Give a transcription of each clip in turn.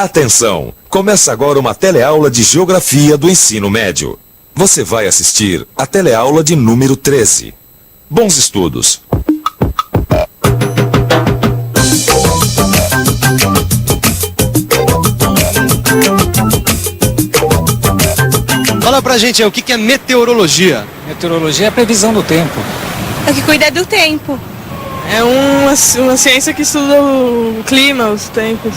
Atenção! Começa agora uma teleaula de Geografia do Ensino Médio. Você vai assistir a teleaula de número 13. Bons estudos! Fala pra gente aí, o que é meteorologia? Meteorologia é a previsão do tempo. É o que cuida do tempo. É uma ciência que estuda o clima, os tempos.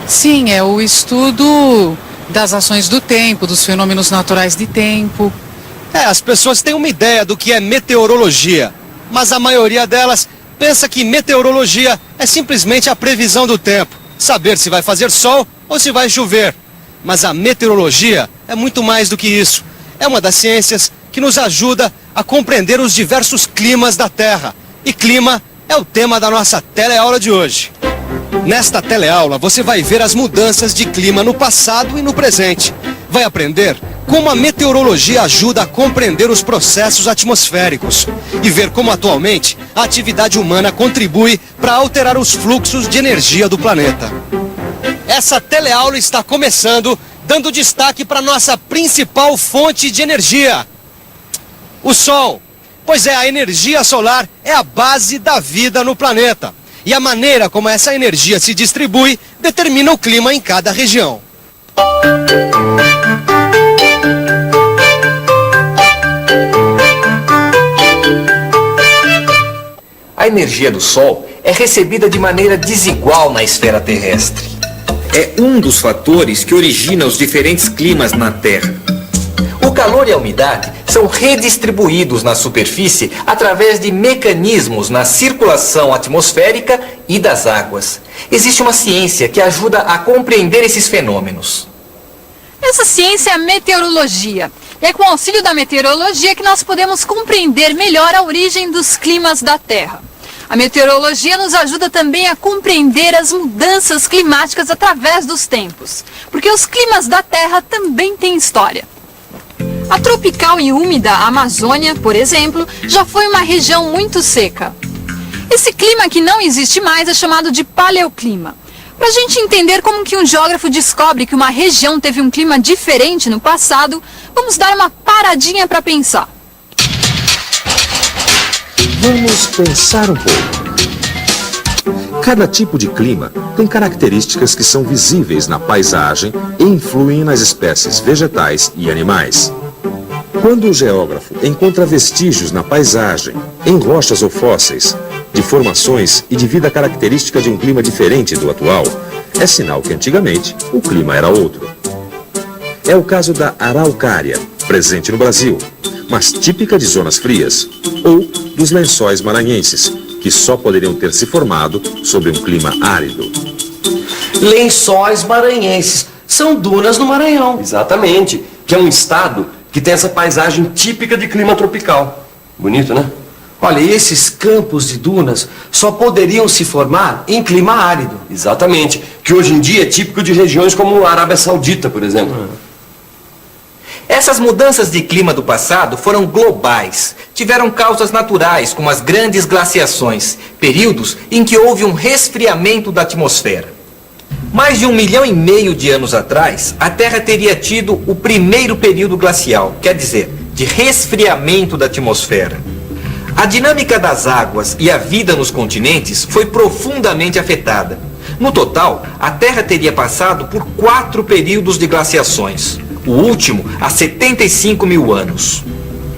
Sim, é o estudo das ações do tempo, dos fenômenos naturais de tempo. As pessoas têm uma ideia do que é meteorologia, mas a maioria delas pensa que meteorologia é simplesmente a previsão do tempo, saber se vai fazer sol ou se vai chover. Mas a meteorologia é muito mais do que isso. É uma das ciências que nos ajuda a compreender os diversos climas da Terra. E clima é o tema da nossa teleaula de hoje. Nesta teleaula você vai ver as mudanças de clima no passado e no presente. Vai aprender como a meteorologia ajuda a compreender os processos atmosféricos e ver como atualmente a atividade humana contribui para alterar os fluxos de energia do planeta. Essa teleaula está começando, dando destaque para nossa principal fonte de energia, o Sol. Pois é, a energia solar é a base da vida no planeta. E a maneira como essa energia se distribui determina o clima em cada região. A energia do Sol é recebida de maneira desigual na esfera terrestre. É um dos fatores que origina os diferentes climas na Terra. O calor e a umidade são redistribuídos na superfície através de mecanismos na circulação atmosférica e das águas. Existe uma ciência que ajuda a compreender esses fenômenos. Essa ciência é a meteorologia. É com o auxílio da meteorologia que nós podemos compreender melhor a origem dos climas da Terra. A meteorologia nos ajuda também a compreender as mudanças climáticas através dos tempos, porque os climas da Terra também têm história. A tropical e úmida Amazônia, por exemplo, já foi uma região muito seca. Esse clima que não existe mais é chamado de paleoclima. Para a gente entender como que um geógrafo descobre que uma região teve um clima diferente no passado, vamos dar uma paradinha para pensar. Vamos pensar um pouco. Cada tipo de clima tem características que são visíveis na paisagem e influem nas espécies vegetais e animais. Quando o geógrafo encontra vestígios na paisagem, em rochas ou fósseis, de formações e de vida característica de um clima diferente do atual, é sinal que antigamente o clima era outro. É o caso da araucária, presente no Brasil, mas típica de zonas frias, ou dos lençóis maranhenses, que só poderiam ter se formado sob um clima árido. Lençóis maranhenses são dunas no Maranhão. Exatamente, que é um estado que tem essa paisagem típica de clima tropical. Bonito, né? Olha, e esses campos de dunas só poderiam se formar em clima árido. Exatamente, que hoje em dia é típico de regiões como a Arábia Saudita, por exemplo. Essas mudanças de clima do passado foram globais. Tiveram causas naturais, como as grandes glaciações, períodos em que houve um resfriamento da atmosfera. Mais de 1,5 milhão de anos atrás, a Terra teria tido o primeiro período glacial, quer dizer, de resfriamento da atmosfera. A dinâmica das águas e a vida nos continentes foi profundamente afetada. No total, a Terra teria passado por 4 períodos de glaciações, o último há 75 mil anos.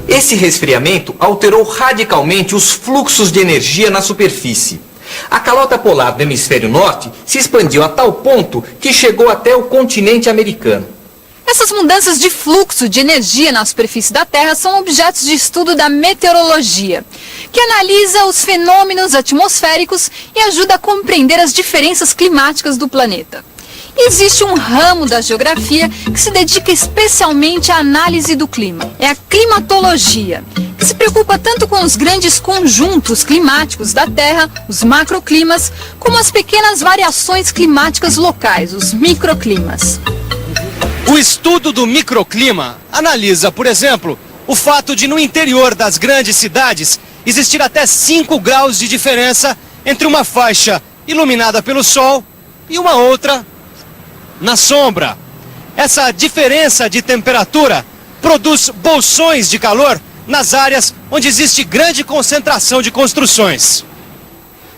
Esse resfriamento alterou radicalmente os fluxos de energia na superfície. A calota polar do hemisfério norte se expandiu a tal ponto que chegou até o continente americano. Essas mudanças de fluxo de energia na superfície da Terra são objetos de estudo da meteorologia, que analisa os fenômenos atmosféricos e ajuda a compreender as diferenças climáticas do planeta. Existe um ramo da geografia que se dedica especialmente à análise do clima. É a climatologia, que se preocupa tanto com os grandes conjuntos climáticos da Terra, os macroclimas, como as pequenas variações climáticas locais, os microclimas. O estudo do microclima analisa, por exemplo, o fato de no interior das grandes cidades existir até 5 graus de diferença entre uma faixa iluminada pelo sol e uma outra na sombra. Essa diferença de temperatura produz bolsões de calor nas áreas onde existe grande concentração de construções.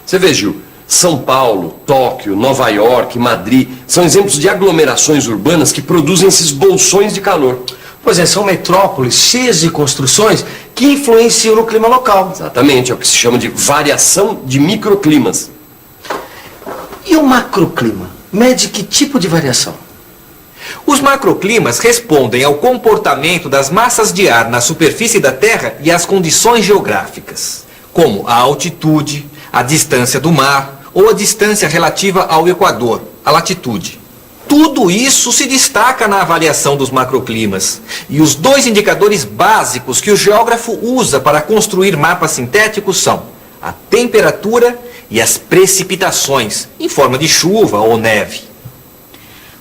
Você vê, Gil, São Paulo, Tóquio, Nova York, Madrid, são exemplos de aglomerações urbanas que produzem esses bolsões de calor. Pois é, são metrópoles cheias de construções que influenciam no clima local. Exatamente, é o que se chama de variação de microclimas. E o macroclima? Mede que tipo de variação? Os macroclimas respondem ao comportamento das massas de ar na superfície da Terra e às condições geográficas, como a altitude, a distância do mar ou a distância relativa ao Equador, a latitude. Tudo isso se destaca na avaliação dos macroclimas. E os dois indicadores básicos que o geógrafo usa para construir mapas sintéticos são a temperatura e as precipitações, em forma de chuva ou neve.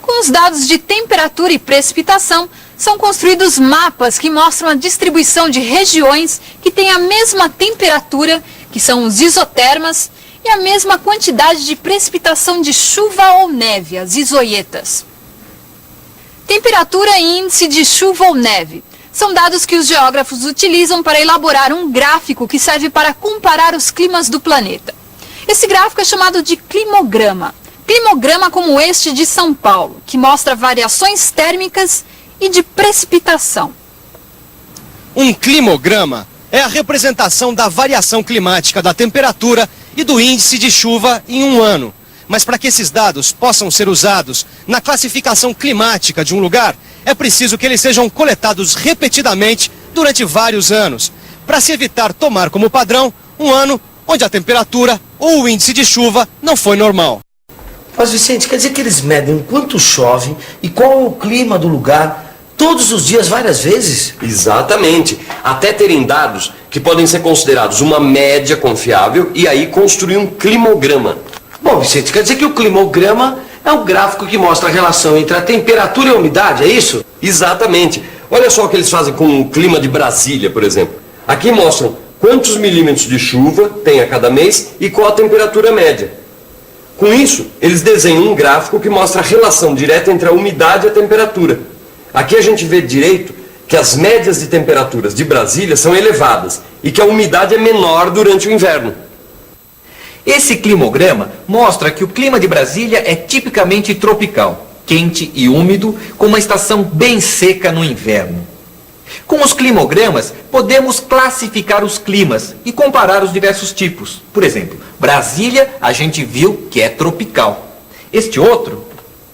Com os dados de temperatura e precipitação, são construídos mapas que mostram a distribuição de regiões que têm a mesma temperatura, que são os isotermas, e a mesma quantidade de precipitação de chuva ou neve, as isoietas. Temperatura e índice de chuva ou neve são dados que os geógrafos utilizam para elaborar um gráfico que serve para comparar os climas do planeta. Esse gráfico é chamado de climograma. Climograma como este de São Paulo, que mostra variações térmicas e de precipitação. Um climograma é a representação da variação climática da temperatura e do índice de chuva em um ano. Mas para que esses dados possam ser usados na classificação climática de um lugar, é preciso que eles sejam coletados repetidamente durante vários anos, para se evitar tomar como padrão um ano onde a temperatura ou o índice de chuva não foi normal. Mas, Vicente, quer dizer que eles medem o quanto chove e qual é o clima do lugar todos os dias, várias vezes? Exatamente. Até terem dados que podem ser considerados uma média confiável e aí construir um climograma. Bom, Vicente, quer dizer que o climograma é um gráfico que mostra a relação entre a temperatura e a umidade, é isso? Exatamente. Olha só o que eles fazem com o clima de Brasília, por exemplo. Aqui mostram quantos milímetros de chuva tem a cada mês e qual a temperatura média. Com isso, eles desenham um gráfico que mostra a relação direta entre a umidade e a temperatura. Aqui a gente vê direito que as médias de temperaturas de Brasília são elevadas e que a umidade é menor durante o inverno. Esse climograma mostra que o clima de Brasília é tipicamente tropical, quente e úmido, com uma estação bem seca no inverno. Com os climogramas, podemos classificar os climas e comparar os diversos tipos. Por exemplo, Brasília a gente viu que é tropical. Este outro,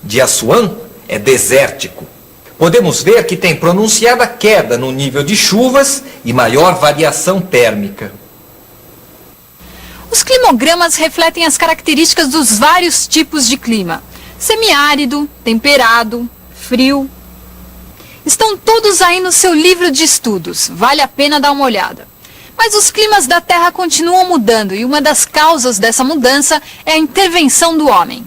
de Assuã, é desértico. Podemos ver que tem pronunciada queda no nível de chuvas e maior variação térmica. Os climogramas refletem as características dos vários tipos de clima: semiárido, temperado, frio. Estão todos aí no seu livro de estudos, vale a pena dar uma olhada. Mas os climas da Terra continuam mudando e uma das causas dessa mudança é a intervenção do homem.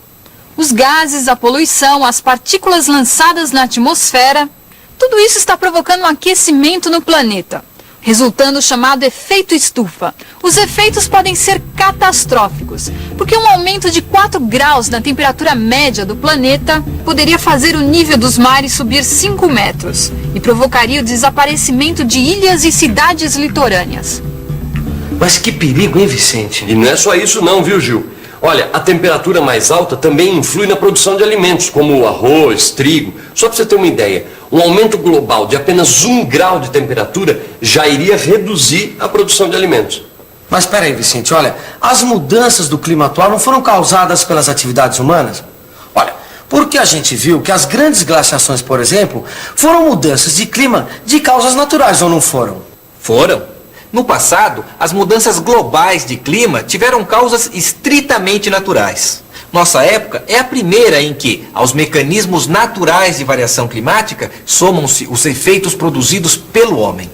Os gases, a poluição, as partículas lançadas na atmosfera, tudo isso está provocando um aquecimento no planeta, resultando o chamado efeito estufa. Os efeitos podem ser catastróficos, porque um aumento de 4 graus na temperatura média do planeta poderia fazer o nível dos mares subir 5 metros e provocaria o desaparecimento de ilhas e cidades litorâneas. Mas que perigo, hein, Vicente? E não é só isso não, viu, Gil? Olha, a temperatura mais alta também influi na produção de alimentos, como arroz, trigo. Só para você ter uma ideia, um aumento global de apenas 1 grau de temperatura já iria reduzir a produção de alimentos. Mas espera aí, Vicente, olha, as mudanças do clima atual não foram causadas pelas atividades humanas? Olha, porque a gente viu que as grandes glaciações, por exemplo, foram mudanças de clima de causas naturais, ou não foram? Foram. No passado, as mudanças globais de clima tiveram causas estritamente naturais. Nossa época é a primeira em que, aos mecanismos naturais de variação climática, somam-se os efeitos produzidos pelo homem.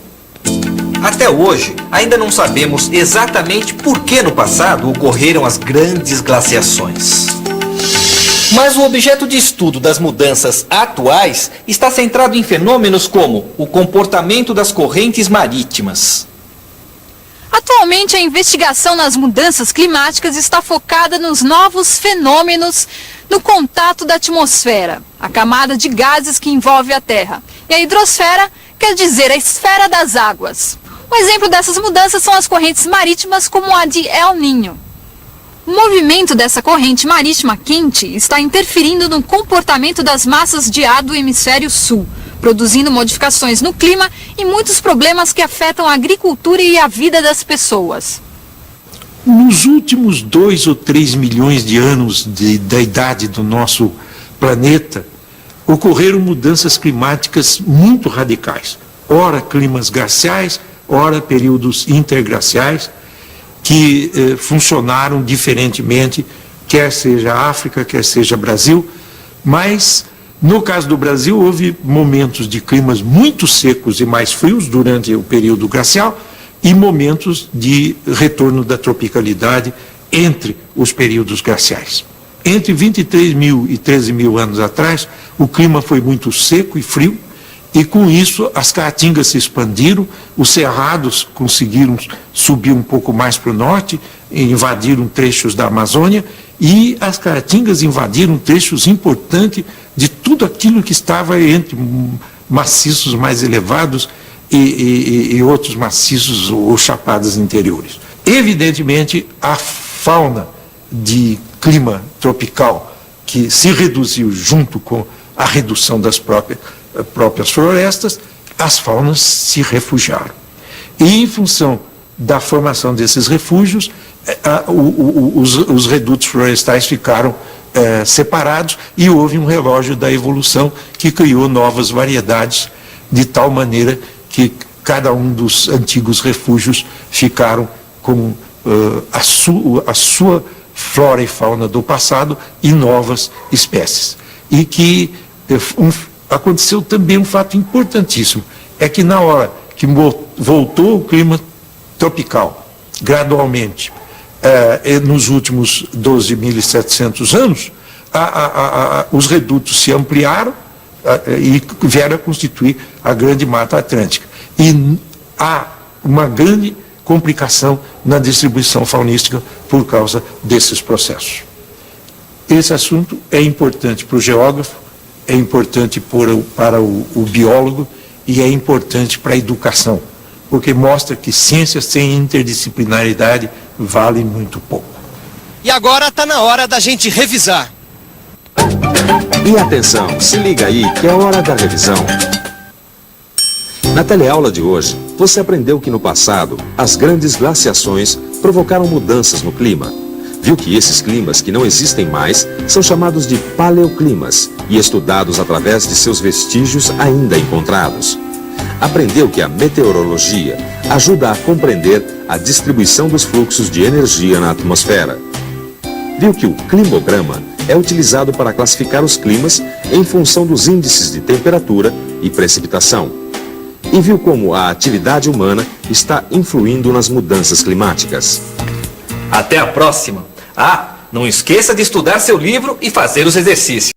Até hoje, ainda não sabemos exatamente por que no passado ocorreram as grandes glaciações. Mas o objeto de estudo das mudanças atuais está centrado em fenômenos como o comportamento das correntes marítimas. Atualmente, a investigação nas mudanças climáticas está focada nos novos fenômenos no contato da atmosfera, a camada de gases que envolve a Terra. E a hidrosfera quer dizer a esfera das águas. Um exemplo dessas mudanças são as correntes marítimas, como a de El Niño. O movimento dessa corrente marítima quente está interferindo no comportamento das massas de ar do hemisfério sul, produzindo modificações no clima e muitos problemas que afetam a agricultura e a vida das pessoas. Nos últimos 2 ou 3 milhões de anos da idade do nosso planeta, ocorreram mudanças climáticas muito radicais. Ora climas glaciais, ora períodos interglaciais, que funcionaram diferentemente, quer seja África, quer seja Brasil, mas no caso do Brasil houve momentos de climas muito secos e mais frios durante o período glacial e momentos de retorno da tropicalidade entre os períodos glaciais. Entre 23 mil e 13 mil anos atrás, o clima foi muito seco e frio, e com isso as caatingas se expandiram, os cerrados conseguiram subir um pouco mais para o norte, invadiram trechos da Amazônia, e as caatingas invadiram trechos importantes de tudo aquilo que estava entre maciços mais elevados e outros maciços ou chapadas interiores. Evidentemente, a fauna de clima tropical, que se reduziu junto com a redução das próprias florestas, as faunas se refugiaram. E em função da formação desses refúgios, os redutos florestais ficaram separados e houve um relógio da evolução que criou novas variedades, de tal maneira que cada um dos antigos refúgios ficaram com a sua flora e fauna do passado e novas espécies. E que aconteceu também um fato importantíssimo, é que na hora que voltou o clima tropical, gradualmente, nos últimos 12.700 anos, os redutos se ampliaram e vieram a constituir a grande Mata Atlântica. E há uma grande complicação na distribuição faunística por causa desses processos. Esse assunto é importante para o geógrafo, é importante para o biólogo e é importante para a educação, porque mostra que ciências sem interdisciplinaridade valem muito pouco. E agora está na hora da gente revisar. E atenção, se liga aí que é hora da revisão. Na teleaula de hoje, você aprendeu que no passado, as grandes glaciações provocaram mudanças no clima. Viu que esses climas que não existem mais são chamados de paleoclimas e estudados através de seus vestígios ainda encontrados. Aprendeu que a meteorologia ajuda a compreender a distribuição dos fluxos de energia na atmosfera. Viu que o climograma é utilizado para classificar os climas em função dos índices de temperatura e precipitação. E viu como a atividade humana está influindo nas mudanças climáticas. Até a próxima! Ah, não esqueça de estudar seu livro e fazer os exercícios.